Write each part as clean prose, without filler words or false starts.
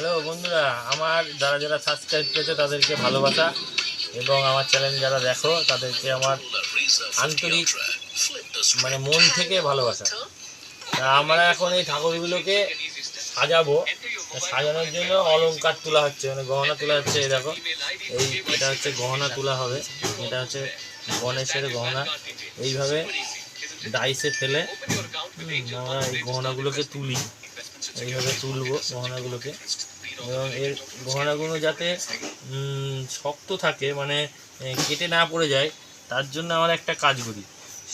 Hello বন্ধুরা, আমার যারা যারা সাবস্ক্রাইব করেছে তাদেরকে ভালোবাসা এবং আমার চ্যানেল যারা দেখো তাদেরকে আমার আন্তরিক মন থেকে ভালোবাসা। আমরা এখন এই ঠাকুরগুলোকে সাজাবো, সাজানোর জন্য অলংকার তোলা হচ্ছে, গহনা তোলা হচ্ছে। এই দেখো, এটা হচ্ছে গহনা তোলা হবে, এটা হচ্ছে গণেশের গহনা। এইভাবে ডাইসে ফেলে আমরা এই গহনাগুলোকে তুলি, এইভাবে তুলবো গহনাগুলোকে। এবং এর গহনাগুলো যাতে শক্ত থাকে, কেটে না পড়ে যায়, তার জন্য আমরা একটা কাজ করি।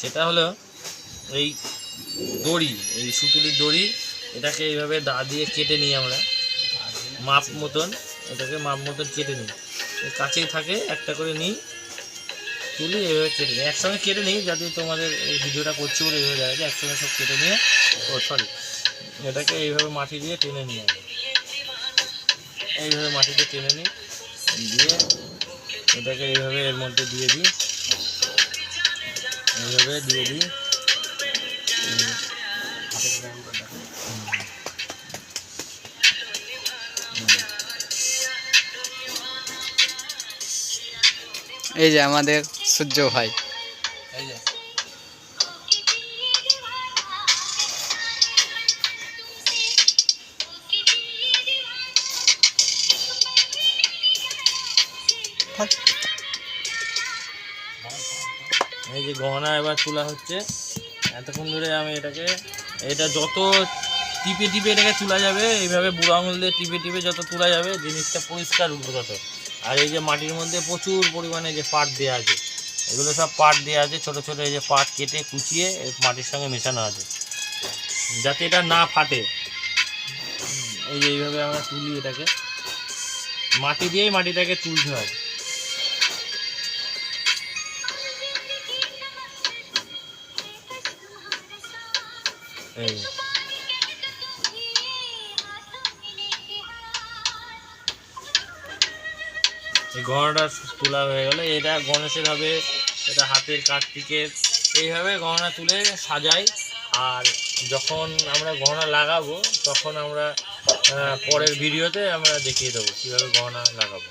সেটা হলো এই দড়ি, এই সুতুলির দড়ি, এটাকে এইভাবে দা দিয়ে কেটে নিই আমরা মাপ মতন, এটাকে মাপ মতন কেটে নিই। কাছেই থাকে একটা করে নিই, তুলি, এইভাবে কেটে নিই, একসঙ্গে কেটে নিই যাতে তোমাদের এই ভিডিওটা করছি বলে এইভাবে দেখা যায়। একসঙ্গে সব কেটে নিয়ে এটাকে এইভাবে মাটি দিয়ে টেনে নিই, এইভাবে মাটিতে টেনে নিই, দিয়ে এটাকে এইভাবে এর মধ্যে দিয়ে দিই, এইভাবে দিয়ে দিই। এই যে আমাদের সূর্য ভাই, এই যে এই যে গহনা এবার তোলা হচ্ছে। এতক্ষণ ধরে আমি এটা যত টিপে টিপে এটাকে তোলা যাবে, এইভাবে বুড়ো আঙুল দিয়ে টিপে টিপে যত তোলা যাবে জিনিসটা পরিষ্কার উঠবে তত। আর এই যে মাটির মধ্যে প্রচুর পরিমাণে যে পাট দেওয়া আছে, এগুলো সব পাট দেওয়া আছে, ছোটো ছোটো এই যে পাট কেটে কুচিয়ে মাটির সঙ্গে মেশানো আছে যাতে এটা না ফাটে। এই যে এইভাবে আমরা তুলি, এটাকে মাটি দিয়েই মাটিটাকে তুলতে হয়। এই গহনাটা তোলা হয়ে গেলে এটা গণেশের হবে, এটা হাতের কার্তিকের। এইভাবে গহনা তুলে সাজাই। আর যখন আমরা গহনা লাগাবো তখন আমরা পরের ভিডিওতে আমরা দেখিয়ে দেবো কীভাবে গহনা লাগাবো।